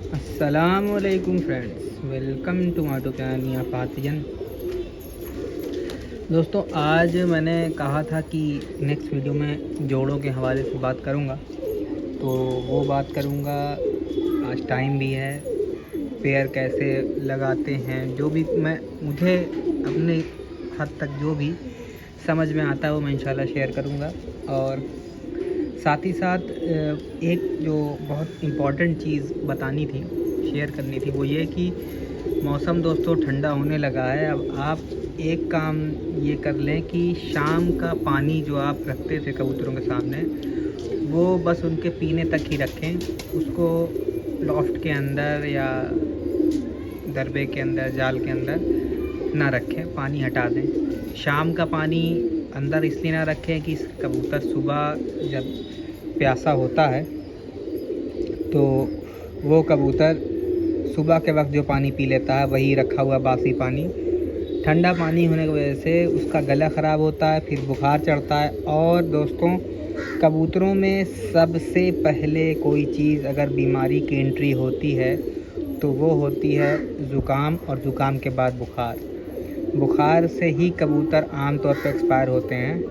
अस्सलामुअलैकुम friends, welcome to माटो प्यानिया फातियन। दोस्तों, आज मैंने कहा था कि नेक्स्ट वीडियो में जोड़ों के हवाले से बात करूंगा, तो वो बात करूंगा। आज टाइम भी है, पेयर कैसे लगाते हैं, जो भी मुझे अपने हद तक जो भी समझ में आता है वो मैं इंशाल्लाह शेयर करूंगा। और साथ ही साथ एक जो बहुत इम्पॉर्टेंट चीज़ बतानी थी, शेयर करनी थी, वो ये कि मौसम दोस्तों ठंडा होने लगा है। अब आप एक काम ये कर लें कि शाम का पानी जो आप रखते थे कबूतरों के सामने, वो बस उनके पीने तक ही रखें। उसको लॉफ्ट के अंदर या दरबे के अंदर, जाल के अंदर ना रखें, पानी हटा दें। शाम का पानी अंदर इसलिए ना रखें कि कबूतर सुबह जब प्यासा होता है तो वो कबूतर सुबह के वक्त जो पानी पी लेता है वही रखा हुआ बासी पानी, ठंडा पानी होने की वजह से उसका गला ख़राब होता है, फिर बुखार चढ़ता है। और दोस्तों, कबूतरों में सबसे पहले कोई चीज़ अगर बीमारी की एंट्री होती है तो वो होती है ज़ुकाम, और ज़ुकाम के बाद बुखार। बुखार से ही कबूतर आम तौर पर एक्सपायर होते हैं,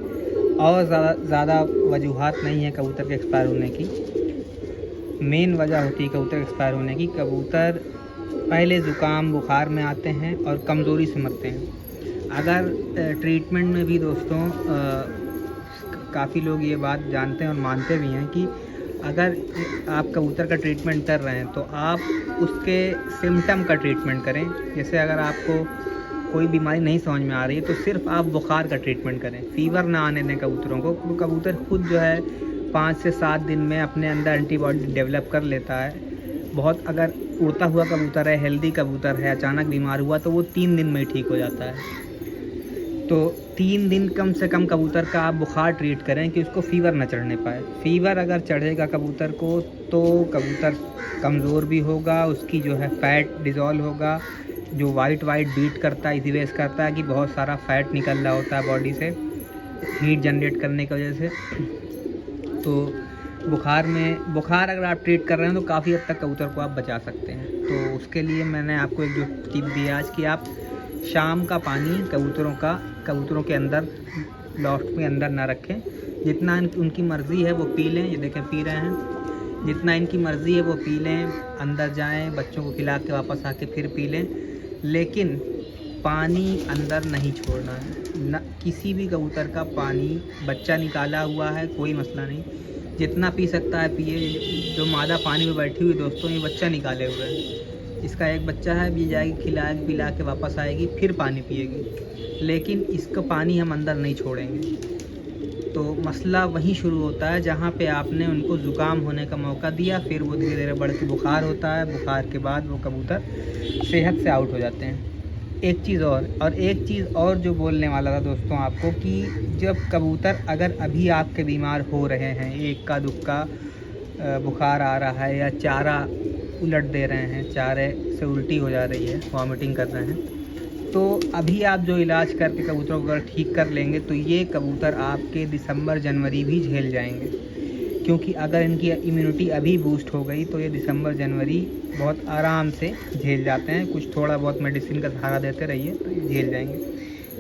और ज़्यादा वजूहात नहीं है कबूतर के एक्सपायर होने की। मेन वजह होती है कबूतर एक्सपायर होने की, कबूतर पहले ज़ुकाम बुखार में आते हैं और कमज़ोरी से मरते हैं। अगर ट्रीटमेंट में भी दोस्तों काफ़ी लोग ये बात जानते हैं और मानते भी हैं कि अगर आप कबूतर का ट्रीटमेंट कर रहे हैं तो आप उसके सिम्टम का ट्रीटमेंट करें। जैसे अगर आपको कोई बीमारी नहीं समझ में आ रही है तो सिर्फ आप बुखार का ट्रीटमेंट करें, फीवर ना आने दें कबूतरों को। तो कबूतर खुद जो है 5 से 7 दिन में अपने अंदर एंटीबॉडी डेवलप कर लेता है। बहुत अगर उड़ता हुआ कबूतर है, हेल्दी कबूतर है, अचानक बीमार हुआ तो वो 3 दिन में ही ठीक हो जाता है। तो 3 दिन कम से कम कबूतर का आप बुखार ट्रीट करें कि उसको फ़ीवर ना चढ़ने पाए। फ़ीवर अगर चढ़ेगा कबूतर को तो कबूतर कमज़ोर भी होगा, उसकी जो है फ़ैट डिज़ोल्व होगा, जो वाइट बीट करता है, इसी वजह से करता है कि बहुत सारा फ़ैट निकल रहा होता है बॉडी से हीट जनरेट करने की वजह से। तो बुखार अगर आप ट्रीट कर रहे हैं तो काफ़ी हद तक कबूतर को आप बचा सकते हैं। तो उसके लिए मैंने आपको एक जो टिप दी है आज कि आप शाम का पानी कबूतरों के अंदर लॉफ्ट में अंदर ना रखें। जितना उनकी मर्ज़ी है वो पी लें, ये देखें पी रहे हैं, जितना इनकी मर्ज़ी है वो पी लें, अंदर जाएं, बच्चों को खिला के वापस आके फिर पी लें, लेकिन पानी अंदर नहीं छोड़ना है। न किसी भी कबूतर का पानी, बच्चा निकाला हुआ है कोई मसला नहीं, जितना पी सकता है पिए। जो मादा पानी में बैठी हुई दोस्तों, ये बच्चा निकाले हुए है, इसका एक बच्चा है, भी जाएगी खिला पिला के वापस आएगी फिर पानी पिएगी, लेकिन इसका पानी हम अंदर नहीं छोड़ेंगे। तो मसला वहीं शुरू होता है जहाँ पे आपने उनको ज़ुकाम होने का मौका दिया, फिर वो धीरे धीरे बढ़ के बुखार होता है, बुखार के बाद वो कबूतर सेहत से आउट हो जाते हैं। एक चीज़ और जो बोलने वाला था दोस्तों आपको, कि जब कबूतर अगर अभी आपके बीमार हो रहे हैं, एक का दुक्का बुखार आ रहा है या चारा उलट दे रहे हैं, चारे से उल्टी हो जा रही है, वॉमिटिंग कर रहे हैं, तो अभी आप जो इलाज करके कबूतरों को अगर ठीक कर लेंगे तो ये कबूतर आपके दिसंबर जनवरी भी झेल जाएंगे। क्योंकि अगर इनकी इम्यूनिटी अभी बूस्ट हो गई तो ये दिसंबर जनवरी बहुत आराम से झेल जाते हैं। कुछ थोड़ा बहुत मेडिसिन का सहारा देते रहिए तो ये झेल जाएंगे।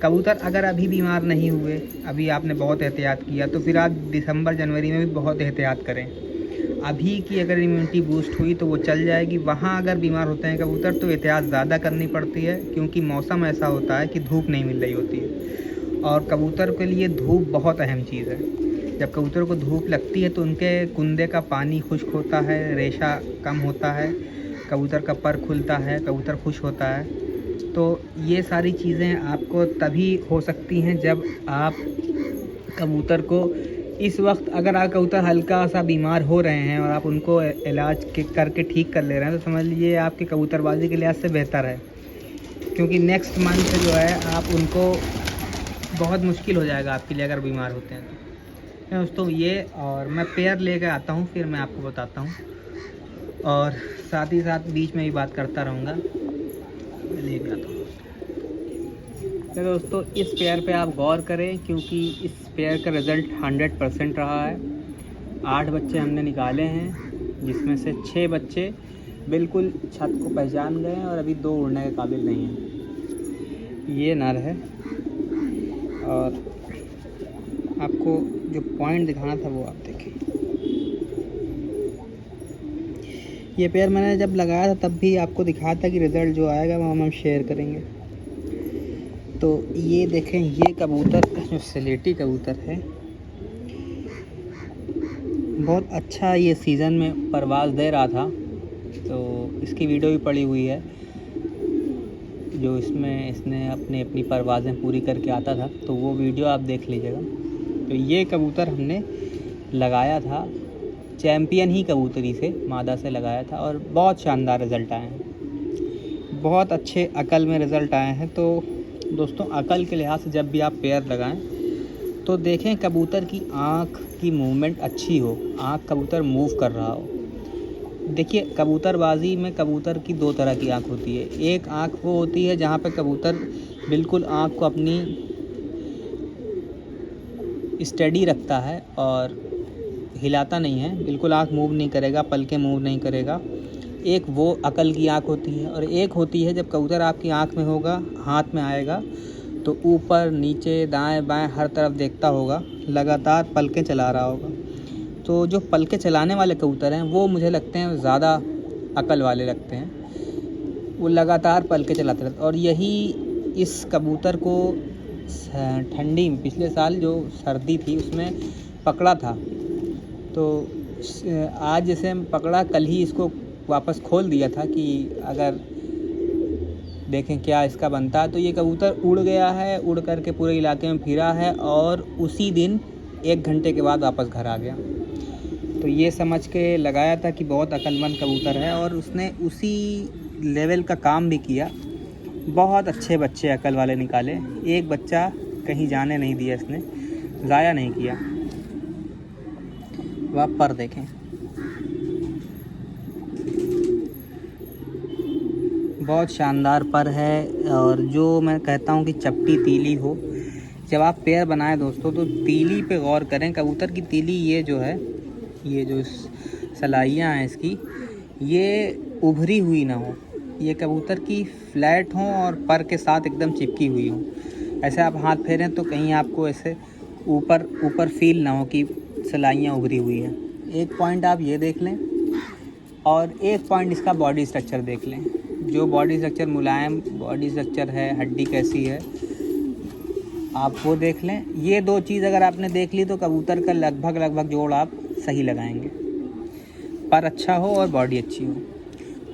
कबूतर अगर अभी बीमार नहीं हुए, अभी आपने बहुत एहतियात किया, तो फिर आप दिसंबर जनवरी में भी बहुत एहतियात करें। अभी की अगर इम्यूनिटी बूस्ट हुई तो वो चल जाएगी। वहाँ अगर बीमार होते हैं कबूतर तो एहतियात ज़्यादा करनी पड़ती है, क्योंकि मौसम ऐसा होता है कि धूप नहीं मिल रही होती है, और कबूतर के लिए धूप बहुत अहम चीज़ है। जब कबूतर को धूप लगती है तो उनके कुंदे का पानी खुश्क होता है, रेशा कम होता है, कबूतर का पर खुलता है, कबूतर खुश होता है। तो ये सारी चीज़ें आपको तभी हो सकती हैं जब आप कबूतर को इस वक्त, अगर आप कबूतर हल्का सा बीमार हो रहे हैं और आप उनको इलाज करके ठीक कर ले रहे हैं, तो समझ लीजिए आपकी कबूतरबाजी के लिहाज से बेहतर है। क्योंकि नेक्स्ट मंथ जो है आप उनको बहुत मुश्किल हो जाएगा आपके लिए अगर बीमार होते हैं तो दोस्तों। ये और मैं पेयर लेकर आता हूँ, फिर मैं आपको बताता हूँ, और साथ ही साथ बीच में भी बात करता रहूँगा। मैं ले भी आता हूँ तो दोस्तों, इस पेयर पे आप गौर करें, क्योंकि इस पेयर का रिज़ल्ट 100% रहा है। 8 बच्चे हमने निकाले हैं, जिसमें से 6 बच्चे बिल्कुल छत को पहचान गए हैं और अभी 2 उड़ने के काबिल नहीं हैं। ये नर है और आपको जो पॉइंट दिखाना था वो आप देखें। ये पेयर मैंने जब लगाया था तब भी आपको दिखाया था कि रिज़ल्ट जो आएगा वो हम शेयर करेंगे। तो ये देखें, ये कबूतर जो स्लेटी कबूतर है बहुत अच्छा ये सीज़न में परवाज़ दे रहा था। तो इसकी वीडियो भी पड़ी हुई है जो इसमें इसने अपनी परवाज़ें पूरी करके आता था, तो वो वीडियो आप देख लीजिएगा। तो ये कबूतर हमने लगाया था चैम्पियन ही कबूतरी से, मादा से लगाया था और बहुत शानदार रिज़ल्ट आए हैं, बहुत अच्छे अकल में रिज़ल्ट आए हैं। तो दोस्तों अकल के लिहाज से जब भी आप पेयर लगाएं तो देखें कबूतर की आँख की मूवमेंट अच्छी हो, आँख कबूतर मूव कर रहा हो। देखिए कबूतरबाजी में कबूतर की 2 तरह की आँख होती है। एक आँख वो होती है जहाँ पे कबूतर बिल्कुल आँख को अपनी स्टेडी रखता है और हिलाता नहीं है, बिल्कुल आँख मूव नहीं करेगा, पलकें मूव नहीं करेगा। एक वो अकल की आँख होती है और एक होती है जब कबूतर आपकी आँख में होगा, हाथ में आएगा तो ऊपर नीचे दाएं बाएं हर तरफ देखता होगा, लगातार पलकें चला रहा होगा। तो जो पलकें चलाने वाले कबूतर हैं वो मुझे लगते हैं ज़्यादा अकल वाले लगते हैं, वो लगातार पलकें चलाते रहते। और यही इस कबूतर को ठंडी में पिछले साल जो सर्दी थी उसमें पकड़ा था। तो आज जैसे पकड़ा, कल ही इसको वापस खोल दिया था कि अगर देखें क्या इसका बनता है। तो ये कबूतर उड़ गया है, उड़ करके पूरे इलाके में फिरा है और उसी दिन 1 घंटे के बाद वापस घर आ गया। तो ये समझ के लगाया था कि बहुत अक्लमंद कबूतर है और उसने उसी लेवल का काम भी किया। बहुत अच्छे बच्चे अकल वाले निकाले, एक बच्चा कहीं जाने नहीं दिया, इसने ज़ाया नहीं किया। आप पर देखें, बहुत शानदार पर है। और जो मैं कहता हूँ कि चपटी तीली हो, जब आप पेयर बनाएं दोस्तों तो तीली पे गौर करें। कबूतर की तीली ये जो है, ये जो सलाइयाँ हैं इसकी, ये उभरी हुई ना हो, ये कबूतर की फ्लैट हों और पर के साथ एकदम चिपकी हुई हों। ऐसे आप हाथ फेरें तो कहीं आपको ऐसे ऊपर फील ना हो कि सलाइयाँ उभरी हुई हैं। एक पॉइंट आप ये देख लें और एक पॉइंट इसका बॉडी स्ट्रक्चर देख लें। जो बॉडी स्ट्रक्चर मुलायम बॉडी स्ट्रक्चर है, हड्डी कैसी है आप वो देख लें। ये 2 चीज़ अगर आपने देख ली तो कबूतर का लगभग जोड़ आप सही लगाएंगे, पर अच्छा हो और बॉडी अच्छी हो।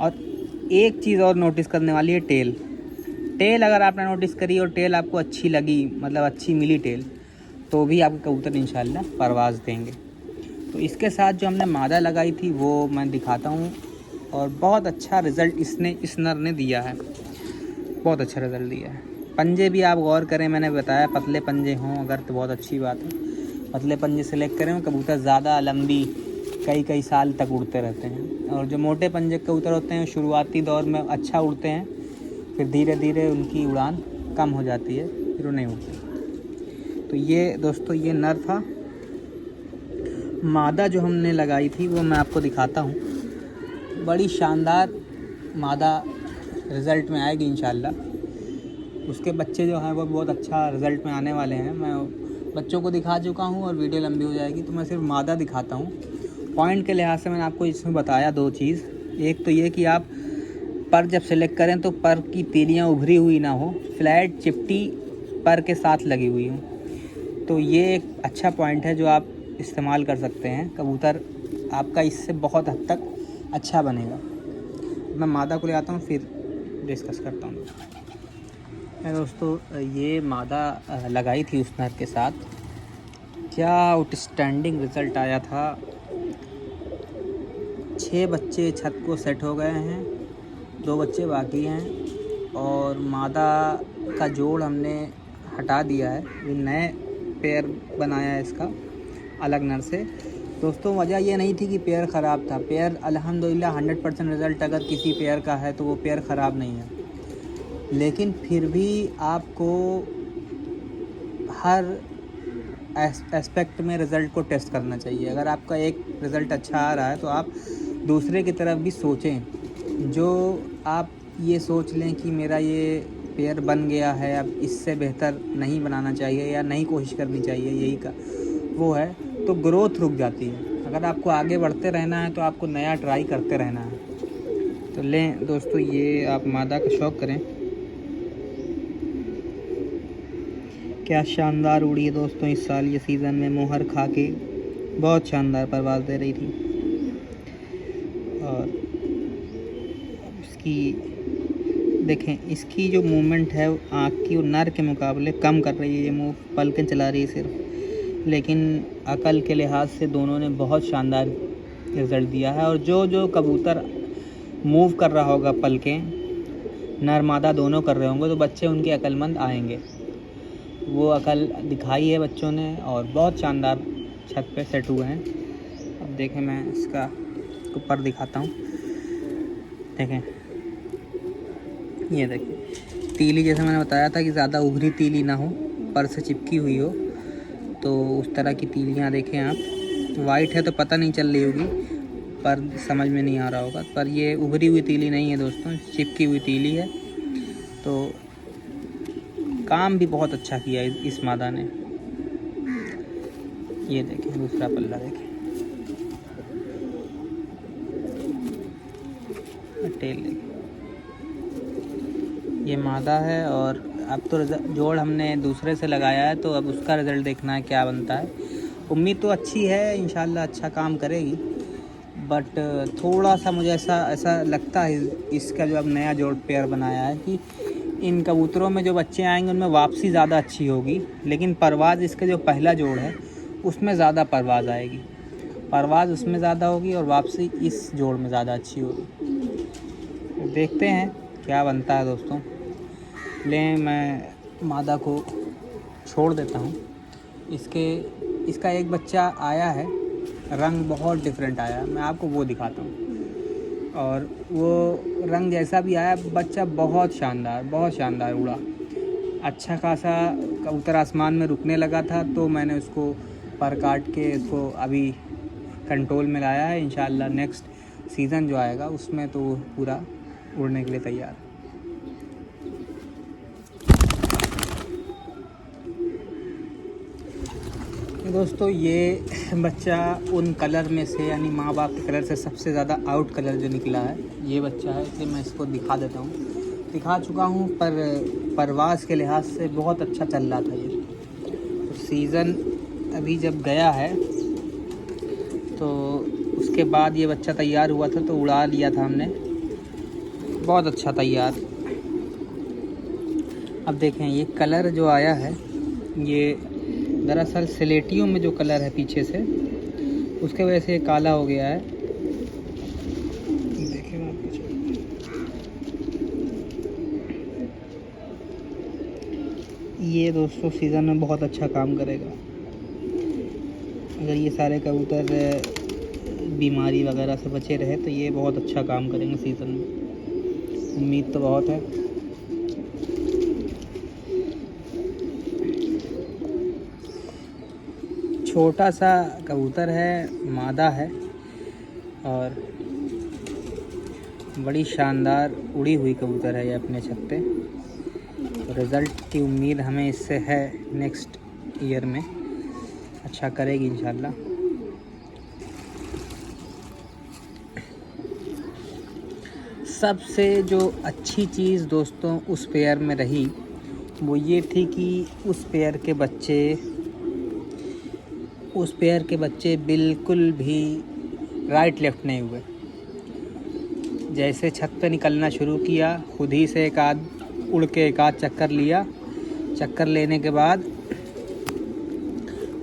और एक चीज़ और नोटिस करने वाली है, टेल अगर आपने नोटिस करी और टेल आपको अच्छी लगी, मतलब अच्छी मिली टेल, तो भी आपके कबूतर इंशाल्लाह परवाज़ देंगे। तो इसके साथ जो हमने मादा लगाई थी वो मैं दिखाता हूँ और बहुत अच्छा रिज़ल्ट इस नर ने दिया है, बहुत अच्छा रिज़ल्ट दिया है। पंजे भी आप गौर करें, मैंने बताया पतले पंजे हों अगर तो बहुत अच्छी बात है, पतले पंजे सेलेक्ट करें। कबूतर ज़्यादा लंबी कई साल तक उड़ते रहते हैं। और जो मोटे पंजे कबूतर होते हैं शुरुआती दौर में अच्छा उड़ते हैं, फिर धीरे धीरे उनकी उड़ान कम हो जाती है, फिर वो नहीं उड़ते। तो ये दोस्तों ये नर था। मादा जो हमने लगाई थी वो मैं आपको दिखाता हूँ, बड़ी शानदार मादा रिज़ल्ट में आएगी इंशाल्लाह। उसके बच्चे जो हैं वो बहुत अच्छा रिज़ल्ट में आने वाले हैं। मैं बच्चों को दिखा चुका हूँ और वीडियो लंबी हो जाएगी, तो मैं सिर्फ मादा दिखाता हूँ। पॉइंट के लिहाज से मैंने आपको इसमें बताया 2 चीज़। एक तो ये कि आप पर जब सेलेक्ट करें तो पर की तीलियाँ उभरी हुई ना हो, फ्लैट चिपटी पर के साथ लगी हुई हो। तो ये एक अच्छा पॉइंट है जो आप इस्तेमाल कर सकते हैं। कबूतर आपका इससे बहुत हद तक अच्छा बनेगा। मैं मादा को ले आता हूँ फिर डिस्कस करता हूँ। दोस्तों ये मादा लगाई थी उस नर के साथ, क्या आउटस्टैंडिंग रिज़ल्ट आया था। 6 बच्चे छत को सेट हो गए हैं, 2 बच्चे बाकी हैं और मादा का जोड़ हमने हटा दिया है, ये नए पेयर बनाया है इसका अलग नर से। दोस्तों वजह ये नहीं थी कि पेयर ख़राब था, पेयर अल्हम्दुलिल्लाह 100% रिज़ल्ट अगर किसी पेयर का है तो वो पेयर ख़राब नहीं है। लेकिन फिर भी आपको हर एस्पेक्ट में रिज़ल्ट को टेस्ट करना चाहिए। अगर आपका एक रिज़ल्ट अच्छा आ रहा है तो आप दूसरे की तरफ भी सोचें जो आप ये सोच लें कि मेरा ये पेयर बन गया है, अब इससे बेहतर नहीं बनाना चाहिए या नहीं कोशिश करनी चाहिए, यही का वो है, तो ग्रोथ रुक जाती है। अगर आपको आगे बढ़ते रहना है तो आपको नया ट्राई करते रहना है। तो लें दोस्तों, ये आप मादा का शौक़ करें। क्या शानदार उड़ी है दोस्तों इस साल ये सीज़न में, मोहर खा के बहुत शानदार परवाज़ दे रही थी। और इसकी देखें, इसकी जो मूवमेंट है आँख की वो नर के मुकाबले कम कर रही है। ये मुँह पलकें चला रही है सिर्फ, लेकिन अकल के लिहाज से दोनों ने बहुत शानदार रिज़ल्ट दिया है। और जो कबूतर मूव कर रहा होगा पलकें, नर मादा दोनों कर रहे होंगे, तो बच्चे उनके अक्लमंद आएंगे। वो अकल दिखाई है बच्चों ने और बहुत शानदार छत पे सेट हुए हैं। अब देखें, मैं इसका ऊपर दिखाता हूँ। देखें, ये देखिए तीली, जैसे मैंने बताया था कि ज़्यादा उभरी तीली ना हो, पर से चिपकी हुई हो, तो उस तरह की तीलियाँ देखें आप। वाइट है तो पता नहीं चल रही होगी, पर समझ में नहीं आ रहा होगा, पर ये उभरी हुई तीली नहीं है दोस्तों, चिपकी हुई तीली है। तो काम भी बहुत अच्छा किया इस मादा ने। ये देखें दूसरा पल्ला, देखें टेल देखें, ये मादा है। और अब तो जोड़ हमने दूसरे से लगाया है, तो अब उसका रिज़ल्ट देखना है क्या बनता है। उम्मीद तो अच्छी है, इंशाल्लाह अच्छा काम करेगी, बट थोड़ा सा मुझे ऐसा लगता है इसका जो अब नया जोड़ पेयर बनाया है कि इन कबूतरों में जो बच्चे आएंगे उनमें वापसी ज़्यादा अच्छी होगी, लेकिन परवाज़ इसका जो पहला जोड़ है उसमें ज़्यादा परवाज़ आएगी। परवाज़ उसमें ज़्यादा होगी और वापसी इस जोड़ में ज़्यादा अच्छी होगी। तो देखते हैं क्या बनता है दोस्तों। लें, मैं मादा को छोड़ देता हूँ। इसका एक बच्चा आया है, रंग बहुत डिफरेंट आया, मैं आपको वो दिखाता हूँ। और वो रंग जैसा भी आया, बच्चा बहुत शानदार उड़ा। अच्छा खासा कबूतर आसमान में रुकने लगा था, तो मैंने उसको पर काट के इसको अभी कंट्रोल में लाया है। इंशाल्लाह नेक्स्ट सीज़न जो आएगा उसमें तो पूरा उड़ने के लिए तैयार है। दोस्तों, ये बच्चा उन कलर में से, यानी माँ बाप के कलर से सबसे ज़्यादा आउट कलर जो निकला है, ये बच्चा है। इसलिए मैं इसको दिखा देता हूँ, दिखा चुका हूँ, पर परवाज़ के लिहाज से बहुत अच्छा चल रहा था ये। तो सीज़न अभी जब गया है तो उसके बाद ये बच्चा तैयार हुआ था, तो उड़ा लिया था हमने, बहुत अच्छा तैयार। अब देखें, ये कलर जो आया है, ये दरअसल स्लेटियों में जो कलर है पीछे से, उसके वजह से काला हो गया है। देखिए ये दोस्तों सीज़न में बहुत अच्छा काम करेगा। अगर ये सारे कबूतर बीमारी वगैरह से बचे रहे तो ये बहुत अच्छा काम करेंगे सीज़न में, उम्मीद तो बहुत है। छोटा सा कबूतर है, मादा है, और बड़ी शानदार उड़ी हुई कबूतर है ये अपने छत पे। तो रिज़ल्ट की उम्मीद हमें इससे है, नेक्स्ट ईयर में अच्छा करेगी इंशाल्लाह। सबसे जो अच्छी चीज़ दोस्तों उस पेयर में रही वो ये थी कि उस पेयर के बच्चे बिल्कुल भी राइट लेफ़्ट नहीं हुए। जैसे छत पे निकलना शुरू किया, खुद ही से उड़ के एक आध चक्कर लिया, चक्कर लेने के बाद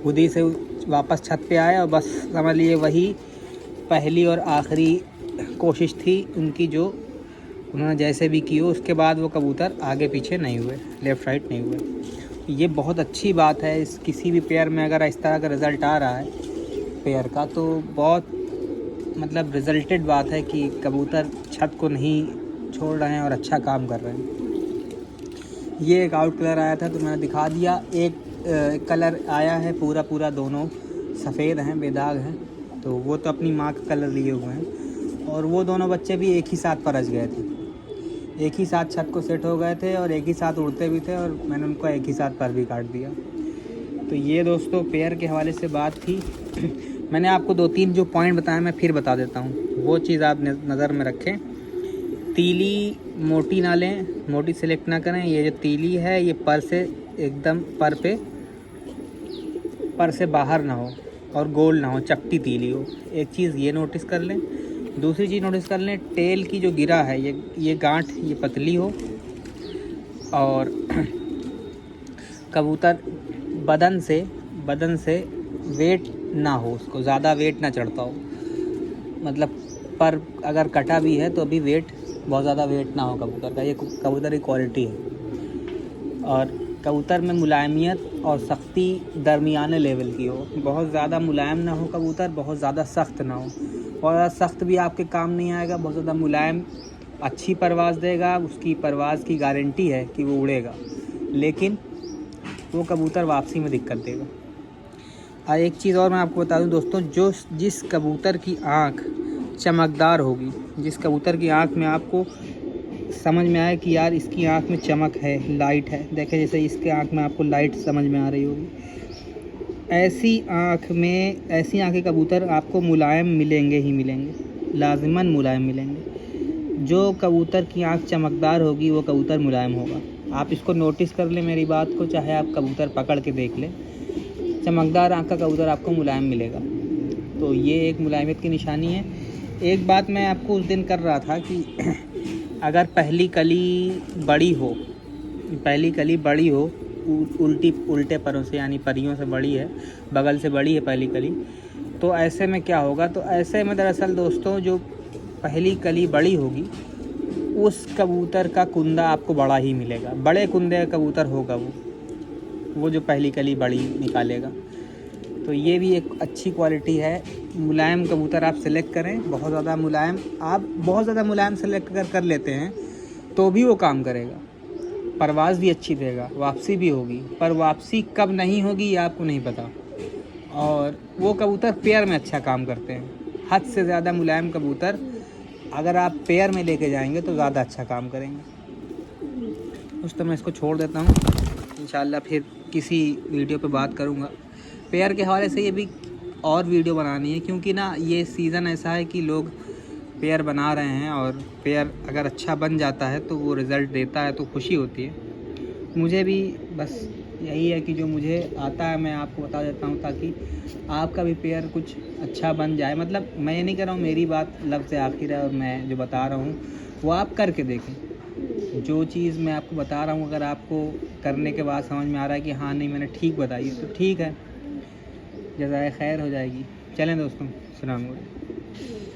खुद ही से वापस छत पे आया, और बस समझ लिए वही पहली और आखिरी कोशिश थी उनकी, जो उन्होंने जैसे भी की हो। उसके बाद वो कबूतर आगे पीछे नहीं हुए, लेफ़्ट राइट नहीं हुए। ये बहुत अच्छी बात है। इस किसी भी पेयर में अगर इस तरह का रिज़ल्ट आ रहा है पेयर का, तो बहुत मतलब रिजल्टेड बात है कि कबूतर छत को नहीं छोड़ रहे हैं और अच्छा काम कर रहे हैं। ये एक आउट कलर आया था तो मैंने दिखा दिया। एक कलर आया है पूरा दोनों सफ़ेद हैं, बेदाग हैं, तो वो तो अपनी माँ का कलर लिए हुए हैं। और वो दोनों बच्चे भी एक ही साथ परच गए थे, एक ही साथ छत को सेट हो गए थे और एक ही साथ उड़ते भी थे, और मैंने उनको एक ही साथ पर भी काट दिया। तो ये दोस्तों पेयर के हवाले से बात थी। मैंने आपको 2-3 जो पॉइंट बताए मैं फिर बता देता हूँ, वो चीज़ आप नज़र में रखें। तीली मोटी ना लें, मोटी सेलेक्ट ना करें। ये जो तीली है ये पर से एकदम पर से बाहर ना हो और गोल ना हो, चपटी तीली हो। एक चीज़ ये नोटिस कर लें। दूसरी चीज़ नोटिस कर लें, टेल की जो गिरा है ये गांठ ये पतली हो, और कबूतर बदन से वेट ना हो, उसको ज़्यादा वेट ना चढ़ता हो। मतलब पर अगर कटा भी है तो अभी बहुत ज़्यादा वेट ना हो कबूतर का। ये कबूतर की क्वालिटी है। और कबूतर में मुलायमियत और सख्ती दरमियाने लेवल की हो। बहुत ज़्यादा मुलायम ना हो कबूतर, बहुत ज़्यादा सख्त ना हो। बहुत ज़्यादा सख्त भी आपके काम नहीं आएगा, बहुत ज़्यादा मुलायम अच्छी परवाज़ देगा, उसकी परवाज़ की गारंटी है कि वो उड़ेगा, लेकिन वो कबूतर वापसी में दिक्कत देगा। और एक चीज़ और मैं आपको बता दूं दोस्तों, जिस कबूतर की आँख चमकदार होगी, जिस कबूतर की आँख में आपको समझ में आए कि यार इसकी आँख में चमक है, लाइट है, देखें जैसे इसके आँख में आपको लाइट समझ में आ रही होगी, ऐसी आँखें कबूतर आपको मुलायम मिलेंगे ही मिलेंगे, लाजिमन मुलायम मिलेंगे। जो कबूतर की आँख चमकदार होगी वो कबूतर मुलायम होगा। आप इसको नोटिस कर लें मेरी बात को, चाहे आप कबूतर पकड़ के देख लें, चमकदार आँख का कबूतर आपको मुलायम मिलेगा। तो ये एक मुलायमियत की निशानी है। एक बात मैं आपको उस दिन कर रहा था कि अगर पहली कली बड़ी हो उल्टे परों से, यानी परियों से बड़ी है, बगल से बड़ी है पहली कली, तो ऐसे में क्या होगा, तो ऐसे में दरअसल दोस्तों जो पहली कली बड़ी होगी उस कबूतर का कुंदा आपको बड़ा ही मिलेगा, बड़े कुंदे का कबूतर होगा वो जो पहली कली बड़ी निकालेगा। तो ये भी एक अच्छी क्वालिटी है। मुलायम कबूतर आप सेलेक्ट करें, बहुत ज़्यादा मुलायम सेलेक्ट कर लेते हैं तो भी वो काम करेगा, परवाज़ भी अच्छी देगा, वापसी भी होगी, पर वापसी कब नहीं होगी ये आपको नहीं पता। और वो कबूतर पेयर में अच्छा काम करते हैं। हद से ज़्यादा मुलायम कबूतर अगर आप पेयर में लेके जाएंगे तो ज़्यादा अच्छा काम करेंगे। उस तो मैं इसको छोड़ देता हूँ, इंशाल्लाह फिर किसी वीडियो पे बात करूँगा। पेयर के हवाले से ये भी और वीडियो बनानी है, क्योंकि ना ये सीज़न ऐसा है कि लोग पेयर बना रहे हैं, और पेयर अगर अच्छा बन जाता है तो वो रिज़ल्ट देता है तो खुशी होती है। मुझे भी बस यही है कि जो मुझे आता है मैं आपको बता देता हूँ, ताकि आपका भी पेयर कुछ अच्छा बन जाए। मतलब मैं ये नहीं कह रहा हूँ मेरी बात लफ्ज़ आखिर है, और मैं जो बता रहा हूँ वो आप करके देखें। जो चीज़ मैं आपको बता रहा हूँ अगर आपको करने के बाद समझ में आ रहा है कि हाँ नहीं मैंने ठीक बताई, तो ठीक है, जज़ाए खैर हो जाएगी। चलें दोस्तों, अस्सलाम वालेकुम।